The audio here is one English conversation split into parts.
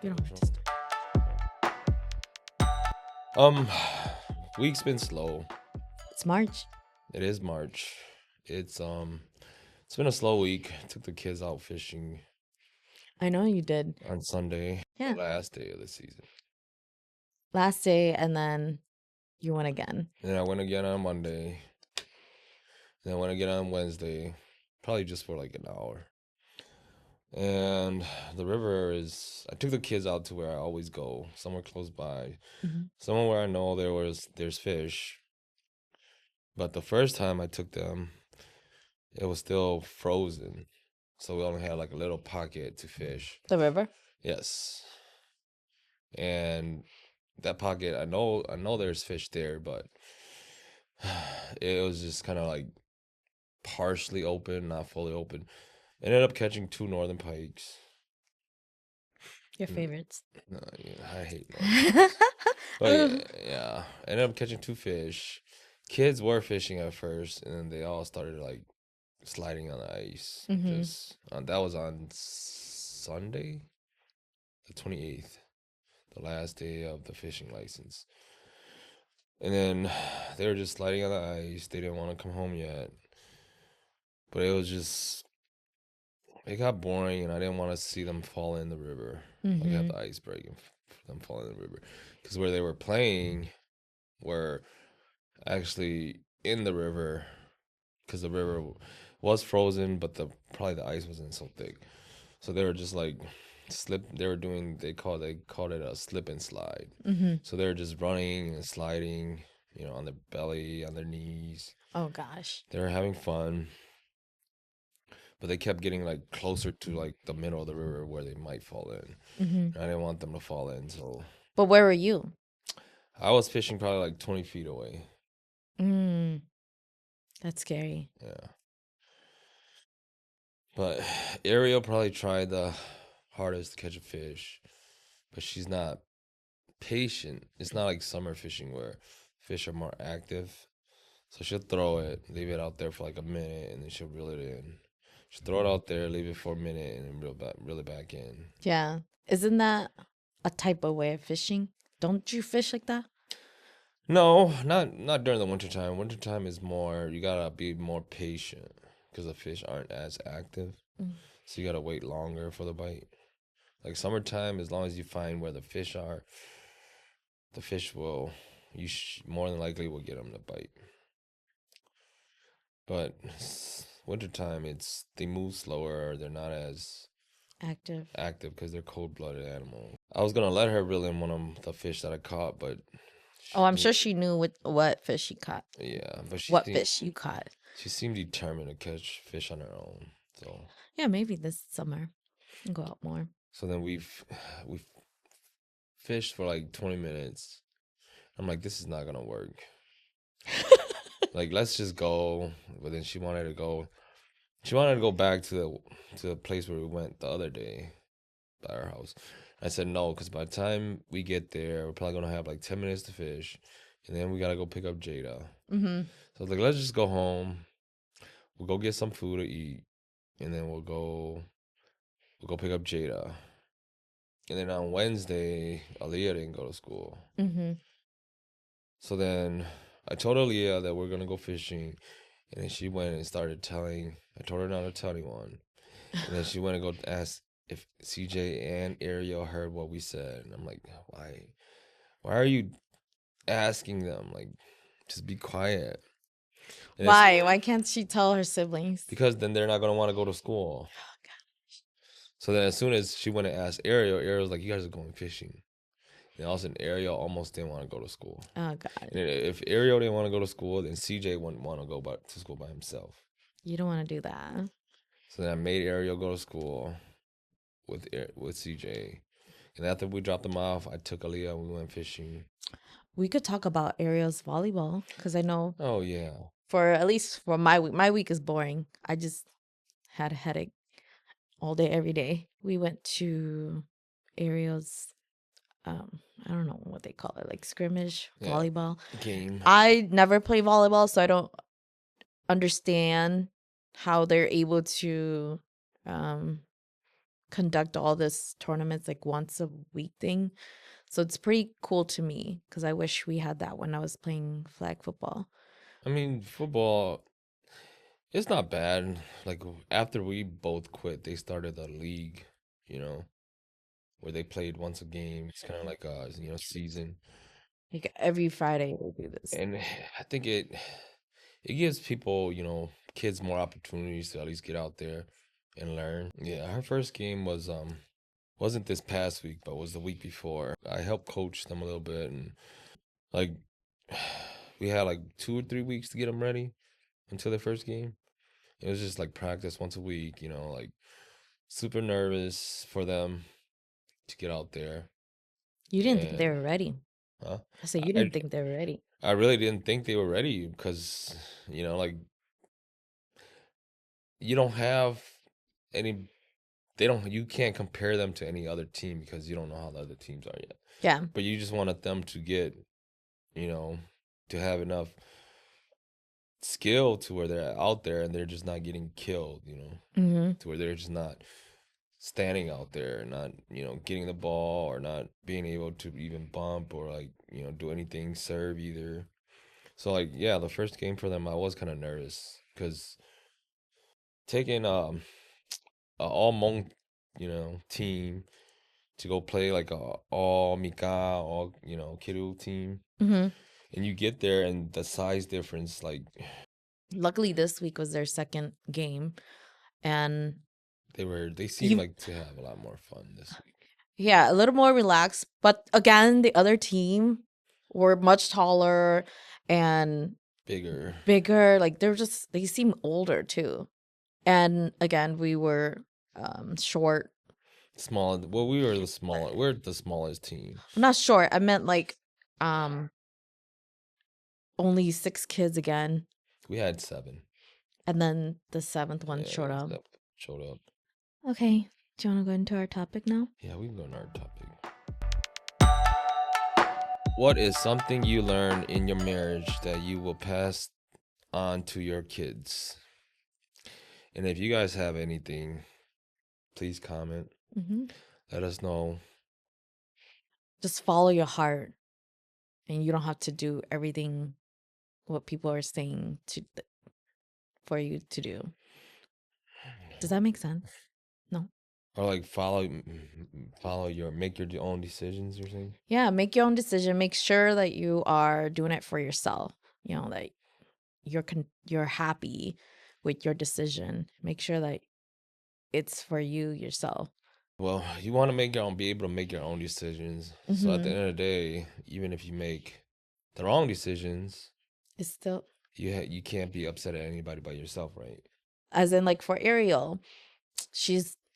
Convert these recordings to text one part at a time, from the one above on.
You don't have to start. Week's been slow. It's March. It is March. It's been a slow week. Took the kids out fishing I know you did. on Sunday, Yeah. the last day of the season. Last day, and then you went again. And then I went again on Monday. Then I went again on Wednesday, probably just for like an hour. And the river is. I took the kids out to where I always go, somewhere close by, somewhere where I know there's fish. But the first time I took them, it was still frozen, so we only had like a little pocket to fish. The river? Yes, and that pocket, I know there's fish there, but it was just kind of like partially open, not fully open. Ended up catching 2 northern pikes. Your favorites. I hate northern pikes. But yeah, ended up catching 2 fish. Kids were fishing at first, and then they all started like sliding on the ice. Just that was on Sunday, the 28th, the last day of the fishing license. And then they were just sliding on the ice. They didn't want to come home yet. But it was just, it got boring, and I didn't want to see them fall in the river. Like have the ice break and them fall in the river. Because where they were playing were actually in the river, because the river was frozen, but probably the ice wasn't so thick. So they were just like they called it a slip and slide. So they were just running and sliding, on their belly, on their knees. Oh gosh. They were having fun, but they kept getting like closer to like the middle of the river where they might fall in. And I didn't want them to fall in, so. But where were you? I was fishing probably like 20 feet away. That's scary. Yeah. But Ariel probably tried the hardest to catch a fish, but she's not patient. It's not like summer fishing where fish are more active. So she'll throw it, leave it out there for like a minute, and then she'll reel it in. She'll throw it out there, leave it for a minute, and then reel it back in. Yeah. Isn't that a type of way of fishing? Don't you fish like that? No, not during the wintertime. Wintertime is more, you gotta be more patient because the fish aren't as active. So you gotta wait longer for the bite. Like summertime, as long as you find where the fish are, the fish will, more than likely will get them to bite. But wintertime, they move slower. They're not as active because they're cold-blooded animals. I was gonna let her reel in one of the fish that I caught, but I'm sure she knew what fish she caught. Yeah, but fish you caught. She seemed determined to catch fish on her own. So yeah, maybe this summer and go out more. So then we fished for like 20 minutes. I'm like, this is not gonna work. Like, let's just go. But then she wanted to go. She wanted to go back to the place where we went the other day, by our house. I said no, because by the time we get there, we're probably gonna have like 10 minutes to fish, and then we gotta go pick up Jada. So I was like, let's just go home. We'll go get some food to eat, and then we'll go pick up Jada. And then on Wednesday, Aaliyah didn't go to school. So then I told Aaliyah that we're gonna go fishing, and then she went and started telling. I told her not to tell anyone, and then she went and go ask if CJ and Ariel heard what we said. And I'm like, why? Why are you asking them? Like, just be quiet. And why? Why can't she tell her siblings? Because then they're not gonna want to go to school. Oh gosh. So then, as soon as she went and asked Ariel, Ariel's like, "You guys are going fishing." And all of a sudden, Ariel almost didn't want to go to school. Oh God. And if Ariel didn't want to go to school, then CJ wouldn't want to go to school by himself. You don't want to do that. So then I made Ariel go to school with CJ. And after we dropped them off, I took Aaliyah and we went fishing. We could talk about Ariel's volleyball, because I know. Oh, yeah. At least for my week. My week is boring. I just had a headache all day, every day. We went to Ariel's, I don't know what they call it, like scrimmage volleyball game. I never play volleyball, so I don't understand how they're able to conduct all this tournaments like once a week thing. So it's pretty cool to me because I wish we had that when I was playing flag football. I mean, football, it's not bad. Like after we both quit, they started a league, you know, where they played once a game. It's kind of like a, season. Like every Friday we do this. And I think it gives people, kids more opportunities to at least get out there and learn. Yeah, our first game was wasn't this past week, but was the week before. I helped coach them a little bit, and like we had like 2 or 3 weeks to get them ready until their first game. It was just like practice once a week, like super nervous for them to get out there. You didn't think they And were ready. huh? I said you I didn't think they were ready. I really didn't think they were ready because, like you don't have any you can't compare them to any other team because you don't know how the other teams are yet. Yeah. But you just wanted them to get, you know, to have enough skill to where they're out there and they're just not getting killed, Mm-hmm. to where they're just not standing out there and not, getting the ball or not being able to even bump or like, do anything, serve either. So like, yeah, the first game for them, I was kind of nervous because taking a all Hmong, team to go play like a all Mika, all Kiru team, Mm-hmm. and you get there and the size difference, like Luckily, this week was their second game, and they seem you, like to have a lot more fun this week. yeah, a little more relaxed. But again, the other team were much taller and Bigger, bigger. Like they seem older too. And again, we were short. small. Well, we were the smaller. We're the smallest team. I'm not short. I meant like um only 6 kids again, We had 7. and then the seventh one Yeah, showed up. 7 showed up. Okay, do you want to go into our topic now? Yeah, we can go on our topic. What is something you learned in your marriage that you will pass on to your kids? And if you guys have anything, please comment. Mm-hmm. Let us know. Just follow your heart, and you don't have to do everything what people are saying for you to do. Does that make sense? No. Or like make your own decisions. You're saying? Yeah, make your own decision. Make sure that you are doing it for yourself. You know, that you're happy with your decision. Make sure that it's for you yourself. Well, you want to be able to make your own decisions. So at the end of the day, even if you make the wrong decisions, It's still you can't be upset at anybody but yourself, right? as in like for Ariel,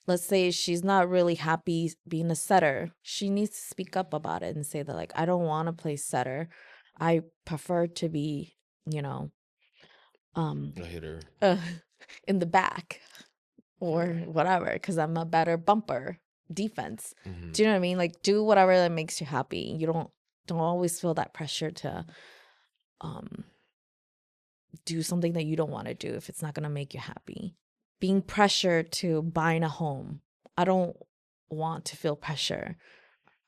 let's say she's not really happy being a setter. She needs to speak up about it and say that like I don't want to play setter. I prefer to be, you know, A hitter. uh, in the back or whatever because I'm a better bumper defense. Mm-hmm. Do you know what I mean? Like do whatever that makes you happy. You don't always feel that pressure to um do something that you don't want to do if it's not going to make you happy. Being pressured to buying a home. I don't want to feel pressure.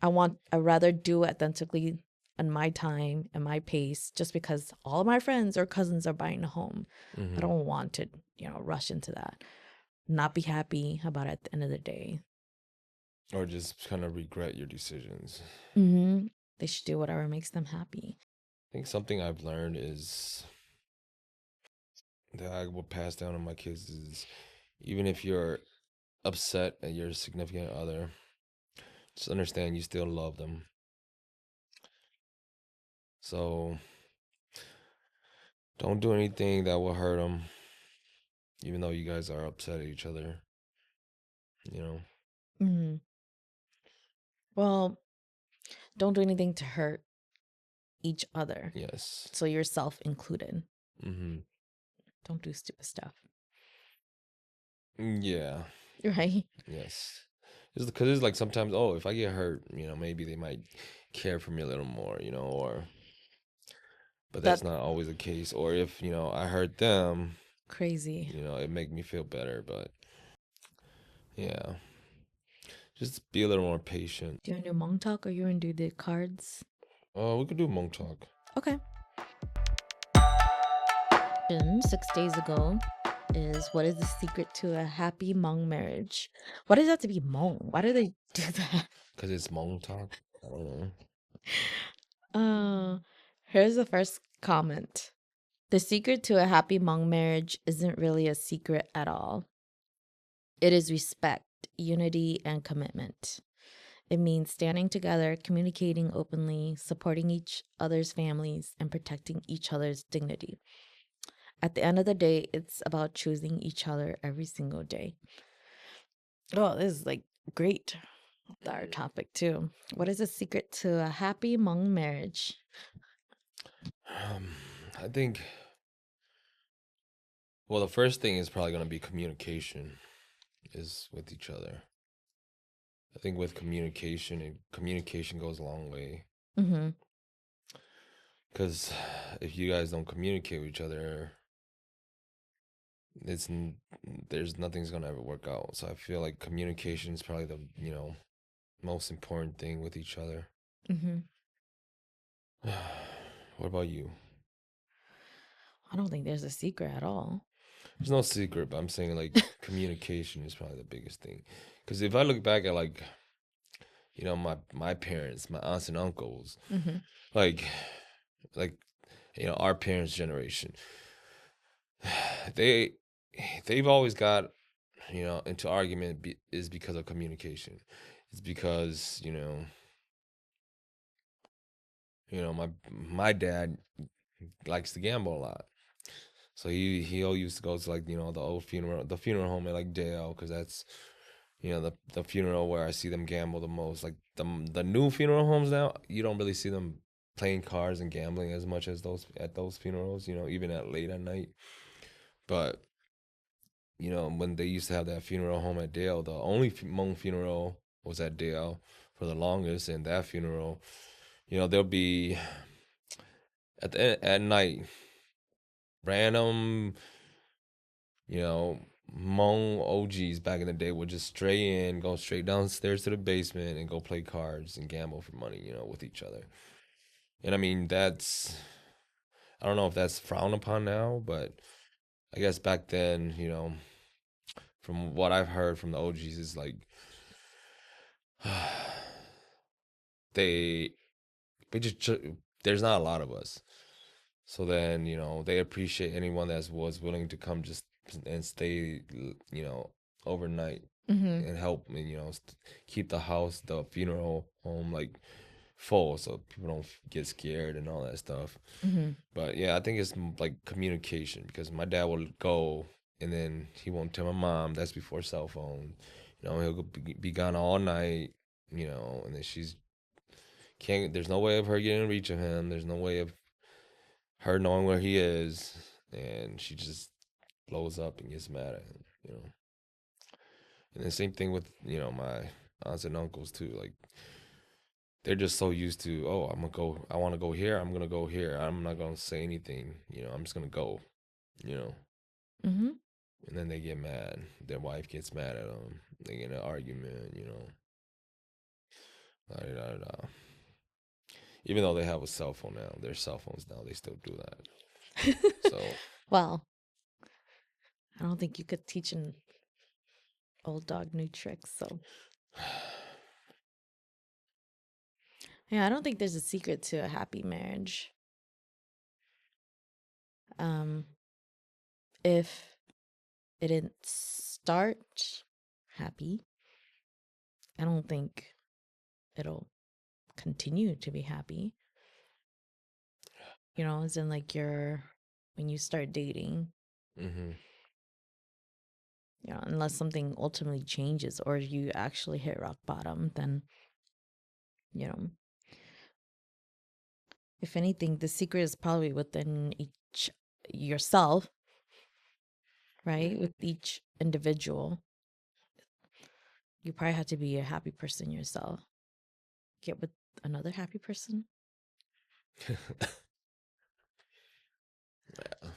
I'd rather do authentically in my time and my pace just because all of my friends or cousins are buying a home. Mm-hmm. I don't want to, rush into that. Not be happy about it at the end of the day. Or just kind of regret your decisions. Mm-hmm. They should do whatever makes them happy. I think something I've learned is that I will pass down to my kids is even if you're upset at your significant other, just understand you still love them. So don't do anything that will hurt them, even though you guys are upset at each other. Mm-hmm. Well, don't do anything to hurt each other. Yes. So yourself included. Mm-hmm. Don't do stupid stuff. Yeah. Right? Yes. Because it's like sometimes, if I get hurt, maybe they might care for me a little more, but that's not always the case. Or if, I hurt them, crazy. it make me feel better. But yeah. just be a little more patient. Do you want to do Hmong talk or you want to do the cards? We could do Hmong talk. Okay. 6 days ago is what is the secret to a happy Hmong marriage? Why does it have to be Hmong? Why do they do that? Because it's Hmong talk. I don't know. Here's the first comment. The secret to a happy Hmong marriage isn't really a secret at all. It is respect, unity, and commitment. It means standing together, communicating openly, supporting each other's families, and protecting each other's dignity. At the end of the day, it's about choosing each other every single day. Oh, this is like great. Our topic too. What is the secret to a happy Hmong marriage? I think, well, the first thing is probably going to be communication is with each other. I think with communication goes a long way. Mm-hmm. Because if you guys don't communicate with each other, there's nothing's gonna ever work out. So I feel like communication is probably the most important thing with each other. Mm-hmm. What about you? I don't think there's a secret at all. There's no secret, but I'm saying like communication is probably the biggest thing. Because if I look back at like my parents, my aunts and uncles, Mm-hmm. like our parents' generation, they've always got into argument is because of communication. It's because my dad likes to gamble a lot, so he all used to go to like the funeral home at like Dale, because that's the funeral where I see them gamble the most. Like the new funeral homes now, you don't really see them playing cards and gambling as much as those at those funerals. Even at late at night, but when they used to have that funeral home at Dale, the only Hmong funeral was at Dale for the longest, and that funeral, there'll be at night, random, Hmong OGs back in the day would just go straight downstairs to the basement and go play cards and gamble for money, with each other. And I mean, I don't know if that's frowned upon now, but I guess back then, from what I've heard from the OGs, is like they we just there's not a lot of us, so then they appreciate anyone that was willing to come just and stay overnight Mm-hmm. and help and keep the funeral home like full, so people don't get scared and all that stuff. Mm-hmm. But yeah, I think it's like communication, because my dad will go and then he won't tell my mom. That's before cell phone. He'll be gone all night. And then she's can't. There's no way of her getting reach of him. There's no way of her knowing where he is, and she just blows up and gets mad at him. And the same thing with my aunts and uncles too. Like they're just so used to, oh, I'm gonna go. I want to go here. I'm gonna go here. I'm not gonna say anything. I'm just gonna go. You know. Mm-hmm. And then they get mad. Their wife gets mad at them. They get in an argument. Da, da, da, da. Even though they have a cell phone now, their cell phones now, they still do that. So Well, I don't think you could teach an old dog new tricks. So yeah, I don't think there's a secret to a happy marriage. If it didn't start happy, I don't think it'll continue to be happy. As in like when you start dating, mm-hmm. unless something ultimately changes or you actually hit rock bottom, then, if anything, the secret is probably within yourself, right? With each individual. You probably have to be a happy person yourself. Get with another happy person. Yeah,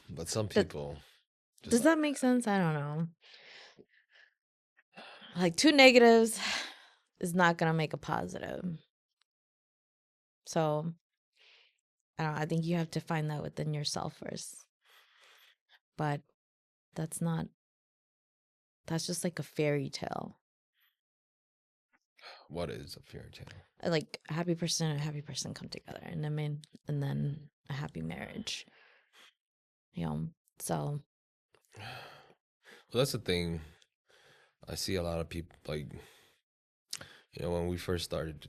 but some people Does that make sense? I don't know. Like two negatives, is not gonna make a positive. So I don't know, I think you have to find that within yourself first. But that's just like a fairy tale. What is a fairy tale? Like a happy person and a happy person come together, and then a happy marriage. So Well, that's the thing. I see a lot of people like, when we first started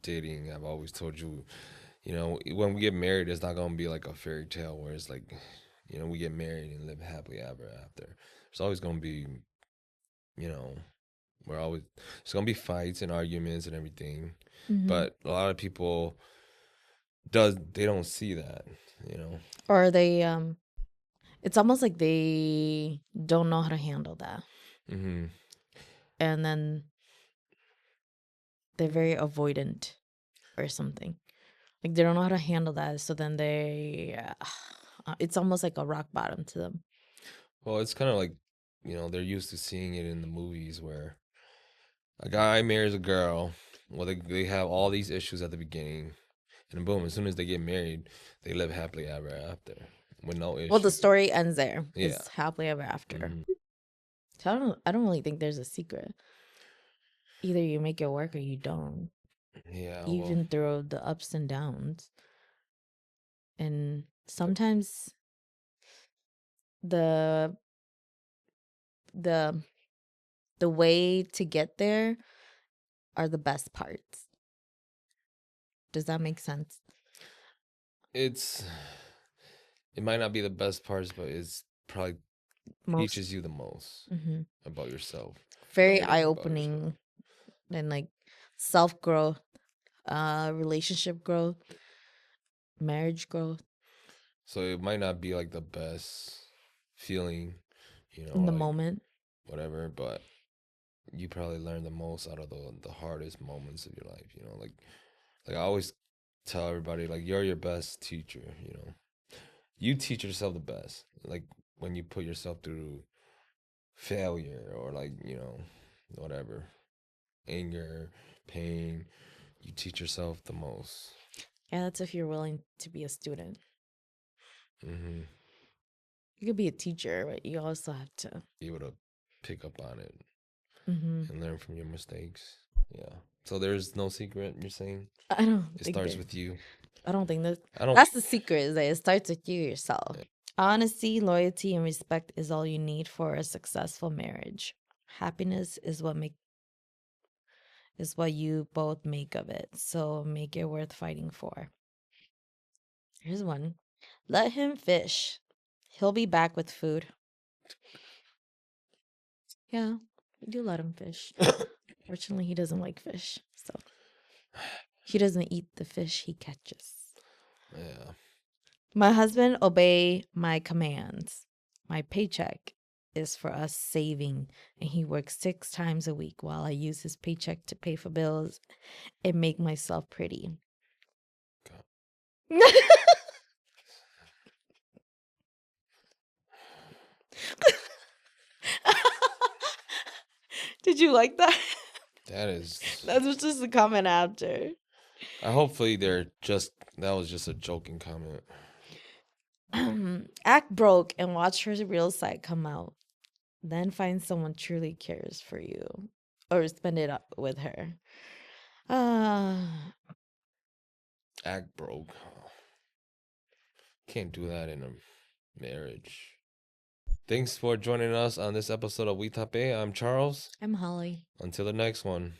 dating, I've always told you, when we get married, it's not gonna be like a fairy tale where it's like, we get married and live happily ever after. It's always gonna be, you know, it's gonna be fights and arguments and everything. But a lot of people they don't see that, or they it's almost like they don't know how to handle that. Mm-hmm. And then they're very avoidant or something. Like they don't know how to handle that. So then it's almost like a rock bottom to them. Well, it's kind of like, they're used to seeing it in the movies where a guy marries a girl. Well, they have all these issues at the beginning, and boom, as soon as they get married, they live happily ever after with no issues. Well, the story ends there. Yeah. It's happily ever after. Mhm. So I don't really think there's a secret. Either you make it work or you don't. Yeah. Even through the ups and downs. And sometimes the way to get there are the best parts. Does that make sense? It might not be the best parts, but it's probably teaches you the most about yourself. Very eye-opening and like self-growth, relationship growth, marriage growth. So it might not be like the best feeling, in the moment, whatever, but you probably learn the most out of the hardest moments of your life. Like I always tell everybody, like, you're your best teacher. You teach yourself the best. Like when you put yourself through failure or like whatever, anger, pain, you teach yourself the most. Yeah, that's if you're willing to be a student. Mm-hmm. You could be a teacher, but you also have to be able to pick up on it and learn from your mistakes. Yeah. So there's no secret, you're saying? I don't It think starts with you. I don't think that's the secret, is that it starts with you yourself. Yeah. Honesty, loyalty, and respect is all you need for a successful marriage. Happiness is what you both make of it. So make it worth fighting for. Here's one. Let him fish. He'll be back with food. Yeah, we do let him fish. Fortunately, he doesn't like fish, so he doesn't eat the fish he catches. Yeah. My husband obey my commands. My paycheck is for us saving, and he works 6 times a week while I use his paycheck to pay for bills and make myself pretty. Did you like that? That was just a comment after. Hopefully that was just a joking comment. Act broke and watch her real side come out. Then find someone truly cares for you, or spend it up with her. Act broke. Can't do that in a marriage. Thanks for joining us on this episode of We Tape. I'm Charles. I'm Holly. Until the next one.